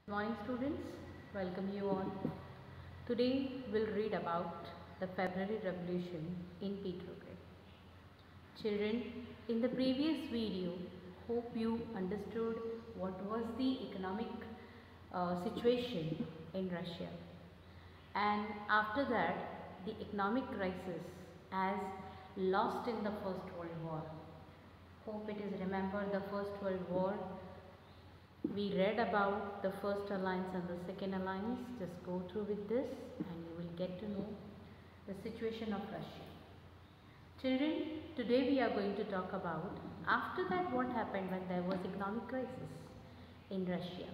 Morning students, welcome you all. Today we'll read about the February Revolution in Petrograd. Children, in the previous video, hope you understood what was the economic situation in Russia. And after that, the economic crisis as lost in the First World War. Hope it is remembered the First World War. We read about the first alliance and the second alliance. Just go through with this and you will get to know the situation of Russia. Children, today we are going to talk about after that what happened when there was economic crisis in Russia.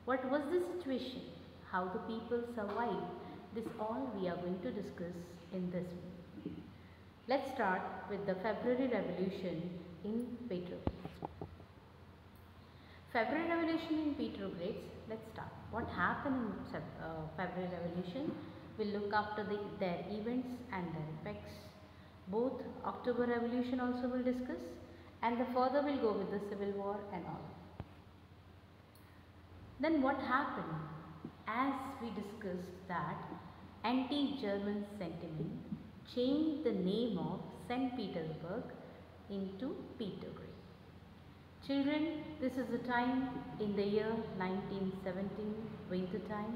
What was the situation? How the people survived? This all we are going to discuss in this video. Let's start with the February Revolution in Petrograd. February Revolution in Petrograd, let's start. What happened in February Revolution? We'll look after their events and their effects. Both October Revolution also will discuss, and the further we'll go with the Civil War and all. Then what happened? As we discussed that anti-German sentiment changed the name of St. Petersburg into Petrograd. Children, this is the time in the year 1917, winter time.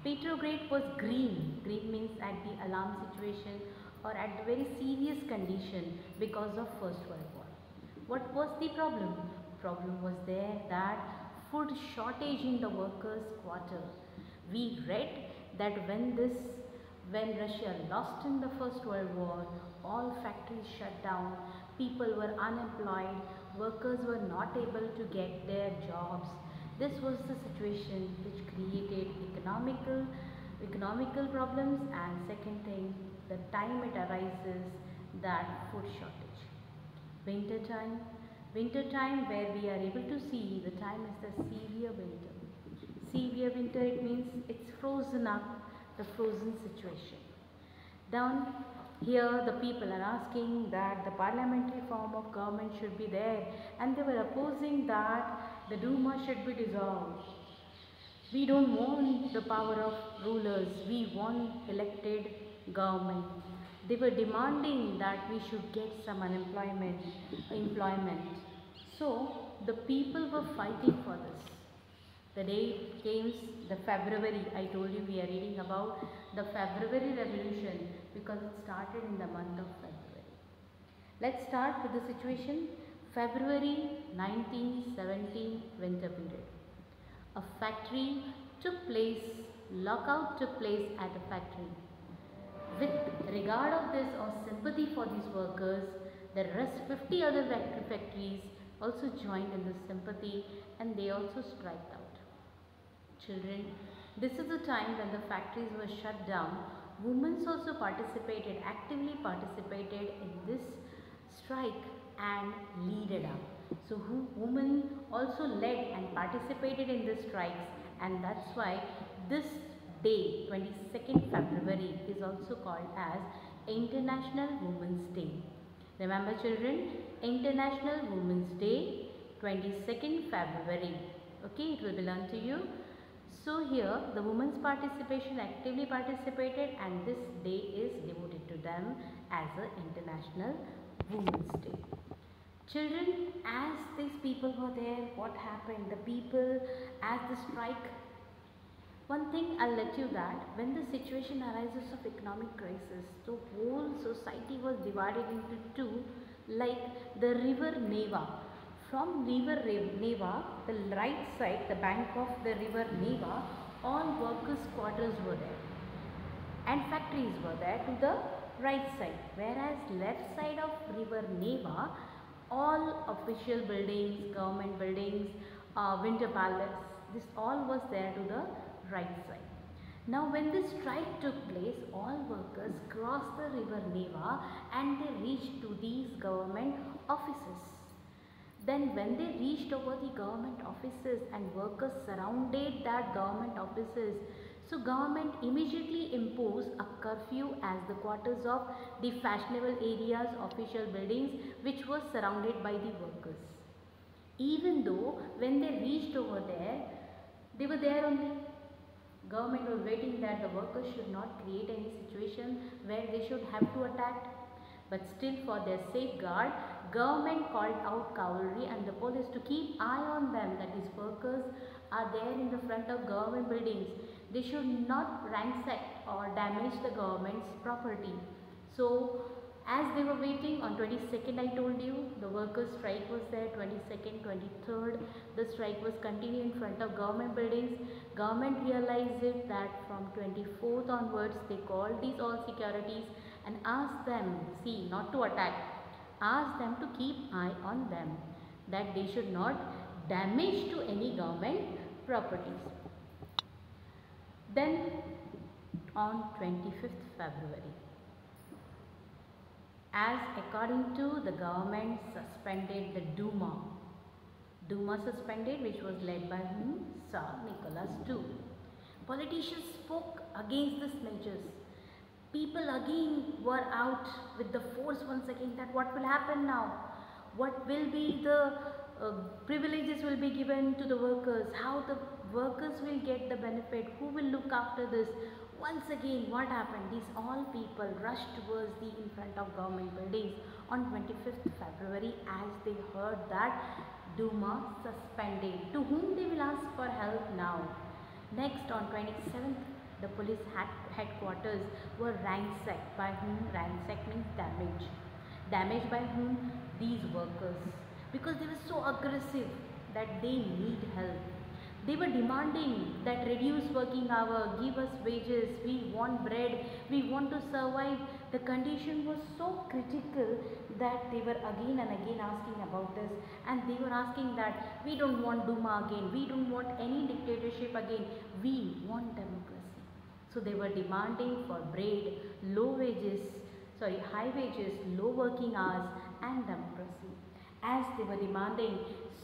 Petrograd was green. Green means at the alarm situation or at the very serious condition because of First World War. What was the problem? Problem was there that food shortage in the workers' quarter. We read that when Russia lost in the First World War, all factories shut down, people were unemployed, workers were not able to get their jobs. This was the situation which created economical problems, and second thing, the time it arises, that food shortage. Winter time where we are able to see the time is the severe winter. Severe winter, it means it's frozen up, the frozen situation. Down here the people are asking that the parliamentary form of government should be there, and they were opposing that the Duma should be dissolved. We don't want the power of rulers, we want elected government. They were demanding that we should get some employment. So the people were fighting for this. The day came, the February, I told you we are reading about the February Revolution because it started in the month of February. Let's start with the situation. February 1917 winter period. A factory took place, lockout took place at a factory. With regard of this or sympathy for these workers, the rest 50 other factories also joined in this sympathy and they also striked out. Children, this is the time when the factories were shut down. Women also actively participated in this strike and leaded up. So women also led and participated in the strikes, and that's why this day, 22nd February, is also called as International Women's Day. Remember children, International Women's Day, 22nd February. Okay, it will be learned to you. So here the women's participation actively participated, and this day is devoted to them as an International Women's Day. Children, as these people were there, what happened? The people as the strike. One thing I'll let you that when the situation arises of economic crisis, the whole society was divided into two, like the river Neva. From river Neva, the right side, the bank of the river Neva, all workers' quarters were there and factories were there to the right side. Whereas left side of river Neva, all official buildings, government buildings, Winter Palace, this all was there to the right side. Now when this strike took place, all workers crossed the river Neva and they reached to these government offices. Then when they reached over the government offices and workers surrounded that government offices, so government immediately imposed a curfew as the quarters of the fashionable areas, official buildings which were surrounded by the workers. Even though when they reached over there, They were there only. Government was waiting that the workers should not create any situation where they should have to attack. But still, for their safeguard, government called out cavalry and the police to keep eye on them, that these workers are there in the front of government buildings. They should not ransack or damage the government's property. So as they were waiting on 22nd, I told you the workers strike was there. 22nd, 23rd, the strike was continued in front of government buildings. Government realized it that from 24th onwards they called these all securities and asked them, see, not to attack, asked them to keep eye on them, that they should not damage to any government properties. Then on 25th February, as according to the government suspended the Duma. Duma suspended, which was led by whom? Tsar Nicholas II. Politicians spoke against these measures. People again were out with the force once again, that what will happen now? What will be the privileges will be given to the workers? How the workers will get the benefit? Who will look after this? Once again, what happened? These all people rushed towards the in front of government buildings on 25th February as they heard that Duma suspended. To whom they will ask for help now? Next, on 27th, the police headquarters were ransacked. By whom? Ransacked means damage. Damaged by whom? These workers. Because they were so aggressive that they need help. They were demanding that reduce working hour, give us wages, we want bread, we want to survive. The condition was so critical that they were again and again asking about this, and they were asking that we don't want Duma again, we don't want any dictatorship again, we want democracy. So they were demanding for bread, high wages, low working hours and democracy. As they were demanding,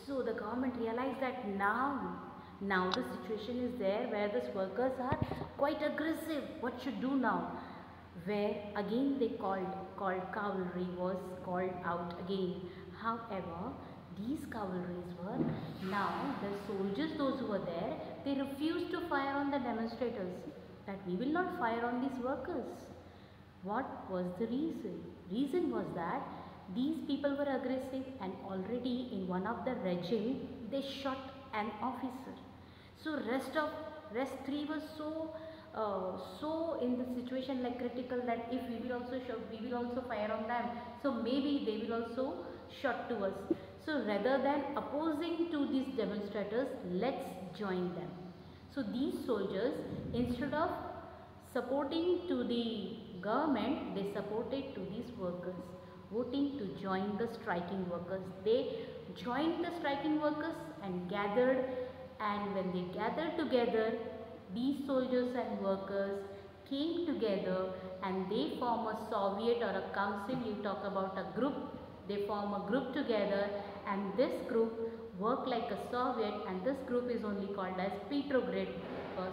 so the government realized that now the situation is there where these workers are quite aggressive. What should do now? Where again they called cavalry was called out again. However, these cavalries were now the soldiers, those who were there, they refused to fire on the demonstrators. That we will not fire on these workers. What was the reason? Reason was that these people were aggressive and already in one of the regime they shot an officer. So rest three was so in the situation like critical that if we will also shoot, we will also fire on them. So maybe they will also shot to us. So rather than opposing to these demonstrators, let's join them. So these soldiers, instead of supporting to the government, they supported to these workers, voting to join the striking workers. They joined the striking workers and gathered, and when they gathered together, these soldiers and workers came together and they form a Soviet or a council. You talk about a group, they form a group together, and this group work like a Soviet, and this group is only called as Petrograd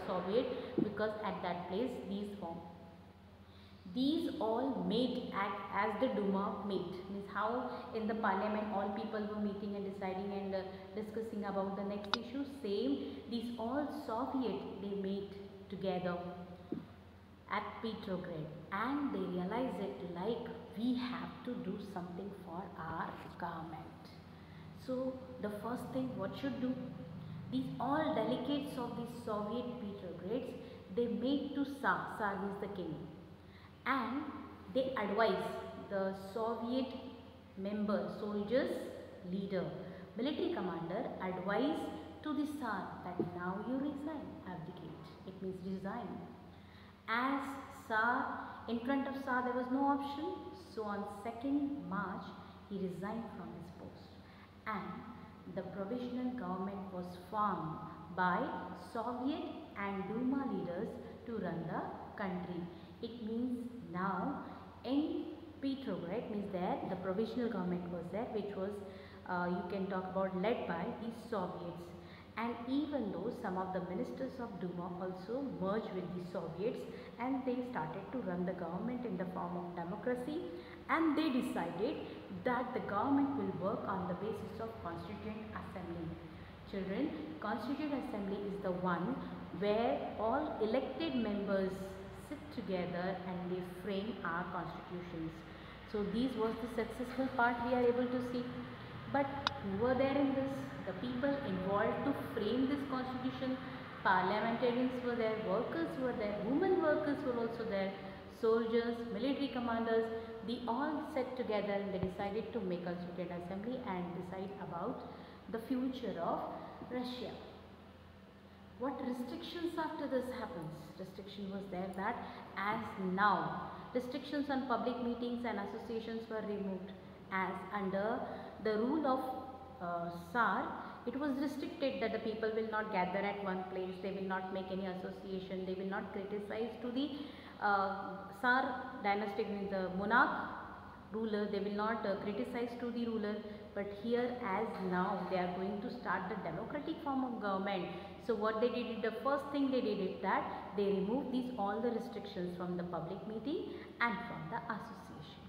Soviet because at that place these form. These all made act as the Duma meet, means how in the parliament all people were meeting and deciding and discussing about the next issue. Same, these all Soviet they meet together at Petrograd and they realize it like we have to do something for our government. So the first thing what should do? These all delegates of these Soviet Petrograds, they made to Tsar. Tsar is the king. And they advise the Soviet member, soldiers, leader, military commander advise to the Tsar that now you resign, abdicate. It means resign. As Tsar, in front of Tsar there was no option. So on 2nd March, he resigned from his post. And the provisional government was formed by Soviet and Duma leaders to run the country. It means now in Petrograd means there the provisional government was there, which was you can talk about led by the Soviets. And even though some of the ministers of Duma also merged with the Soviets and they started to run the government in the form of democracy, and they decided that the government will work on the basis of Constituent Assembly. Children, Constituent Assembly is the one where all elected members sit together and they frame our constitutions. So these was the successful part we are able to see. But who were there in this? The people involved to frame this constitution. Parliamentarians were there, workers were there, women workers were also there, soldiers, military commanders. They all sat together and they decided to make Constituent Assembly and decide about the future of Russia. What restrictions after this happens? Restriction was there that as now restrictions on public meetings and associations were removed, as under the rule of Tsar, it was restricted that the people will not gather at one place, they will not make any association, they will not criticize to the Tsar dynastic, means the monarch ruler, they will not criticize to the ruler. But here as now they are going to start the democratic form of government. So what they did, the first thing they did is that they removed these all the restrictions from the public meeting and from the association.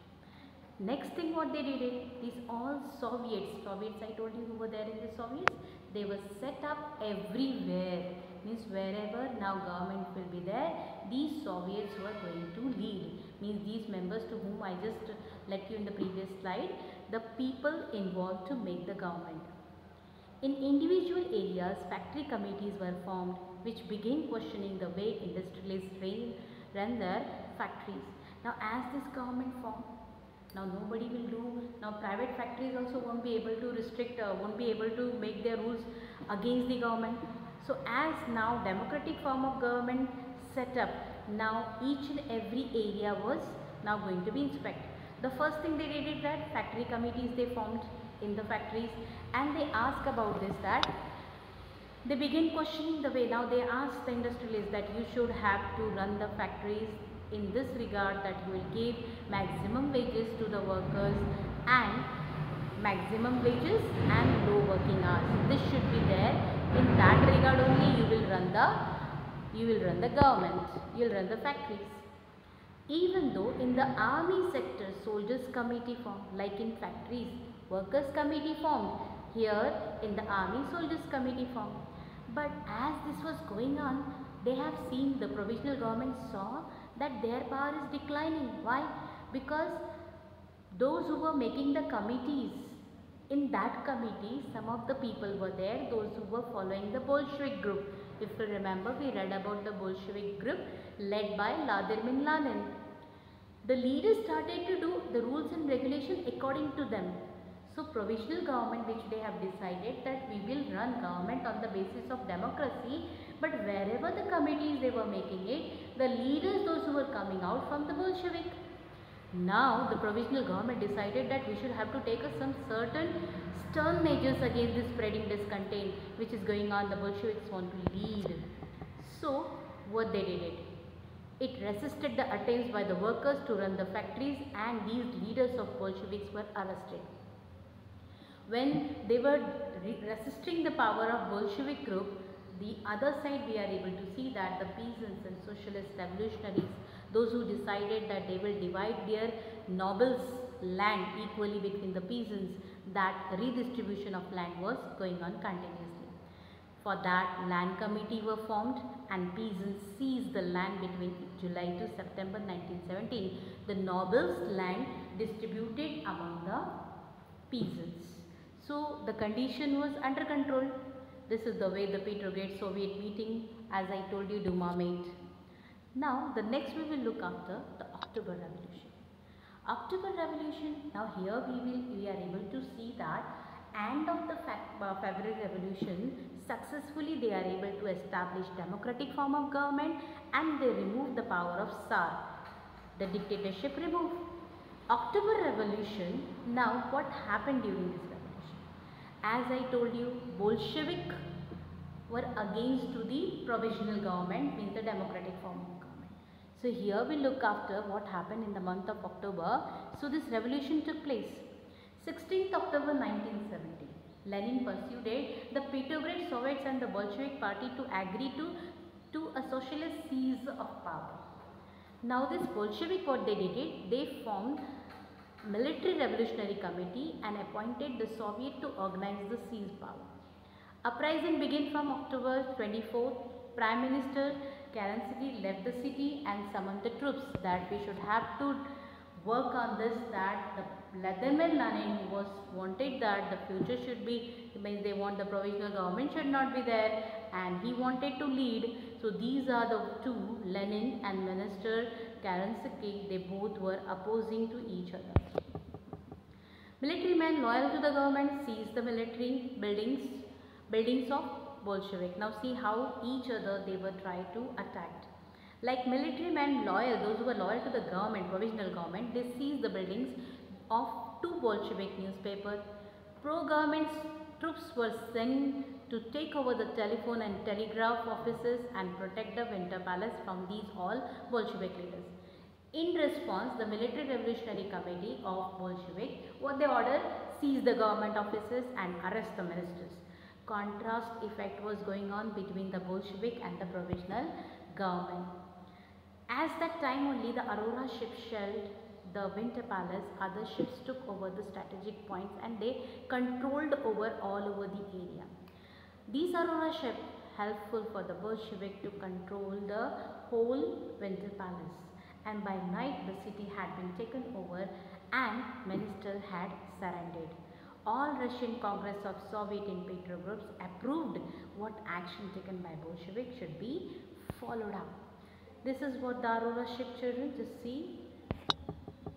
Next thing what they did is, these all Soviets I told you who were there in the Soviets, they were set up everywhere, means wherever now government will be there, these Soviets were going to lead, means these members to whom I just let you in the previous slide, the people involved to make the government. In individual areas, factory committees were formed which began questioning the way industrialists run their factories. Now as this government formed, now nobody will do, now private factories also won't be able to restrict, won't be able to make their rules against the government. So as now democratic form of government set up, now each and every area was now going to be inspected. The first thing they did is that factory committees they formed in the factories, and they asked about this, that they begin questioning the way. Now they asked the industrialists that you should have to run the factories in this regard, that you will give maximum wages to the workers and maximum wages and low working hours. This should be there. In that regard only you will run the government, you will run the factories. Even though in the army sector soldiers committee formed, like in factories workers committee formed, here in the army soldiers committee formed. But as this was going on, they have seen, the provisional government saw that their power is declining. Why? Because those who were making the committees, in that committee some of the people were there, those who were following the Bolshevik group. If you remember, we read about the Bolshevik group led by Vladimir Lenin. The leaders started to do the rules and regulation according to them. So provisional government, which they have decided that we will run government on the basis of democracy, but wherever the committees they were making it, the leaders, those who were coming out from the Bolshevik. Now the provisional government decided that we should have to take some certain stern measures against this spreading discontent which is going on. The Bolsheviks want to lead. So what they did it resisted the attempts by the workers to run the factories, and these leaders of Bolsheviks were arrested. When they were resisting the power of Bolshevik group, the other side we are able to see that the peasants and socialist revolutionaries, those who decided that they will divide their nobles' land equally between the peasants, that redistribution of land was going on continuously. For that, land committee were formed and peasants seized the land between July to September 1917. The nobles' land distributed among the peasants. So the condition was under control. This is the way the Petrograd Soviet meeting, as I told you, Duma made. Now the next we will look after the October Revolution. October Revolution, now here we are able to see that end of the February Revolution, successfully they are able to establish democratic form of government and they remove the power of Tsar. The dictatorship removed. October Revolution, now what happened during this revolution? As I told you, Bolshevik were against to the provisional government, means the democratic form of government. So here we look after what happened in the month of October. So this revolution took place. 16th October 1970, Lenin persuaded the Petrograd Soviets and the Bolshevik party to agree to a socialist seize of power. Now this Bolshevik, what they did it, they formed military revolutionary committee and appointed the Soviet to organize the seize power. Uprising began from October 24th. Prime Minister Kerensky left the city and summoned the troops that we should have to work on this, that the Vladimir Lenin was wanted that the future should be, means they want the provisional government should not be there, and he wanted to lead. So these are the two, Lenin and Minister Kerensky, they both were opposing to each other. Military men loyal to the government seized the military buildings of Bolshevik. Now see how each other they were trying to attack. Like military men loyal, those who were loyal to the government, provisional government, they seized the buildings of two Bolshevik newspapers. Pro-government troops were sent to take over the telephone and telegraph offices and protect the Winter Palace from these all Bolshevik leaders. In response, the Military Revolutionary Committee of Bolshevik, what they ordered, seize the government offices and arrest the ministers. Contrast effect was going on between the Bolshevik and the provisional government. As that time only the Aurora ship shelled the Winter Palace, other ships took over the strategic points and they controlled over all over the area. These Aurora ships helpful for the Bolshevik to control the whole Winter Palace, and by night the city had been taken over and minister had surrendered. All Russian Congress of Soviet and Petro groups approved what action taken by Bolshevik should be followed up. This is what the Aurora ship, children, just see.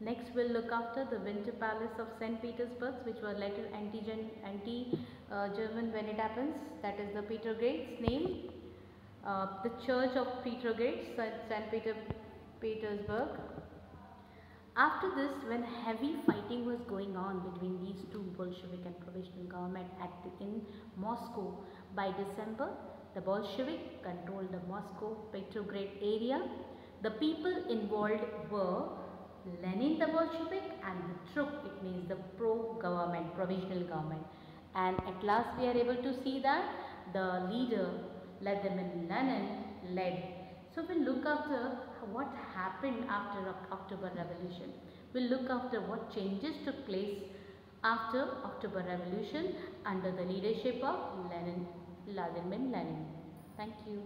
Next we'll look after the Winter Palace of St. Petersburg, which were later anti-German when it happens. That is the Petrograd's name. The Church of Petrograd, St. Petersburg. After this, when heavy fighting was going on between these two Bolshevik and provisional government in Moscow, by December, the Bolshevik controlled the Moscow-Petrograd area. The people involved were Lenin the Bolshevik and the troop, it means the pro-government, provisional government. And at last we are able to see that the leader Vladimir Lenin led. So we'll look after what happened after October Revolution. We'll look after what changes took place after October Revolution under the leadership of Vladimir Lenin. Thank you.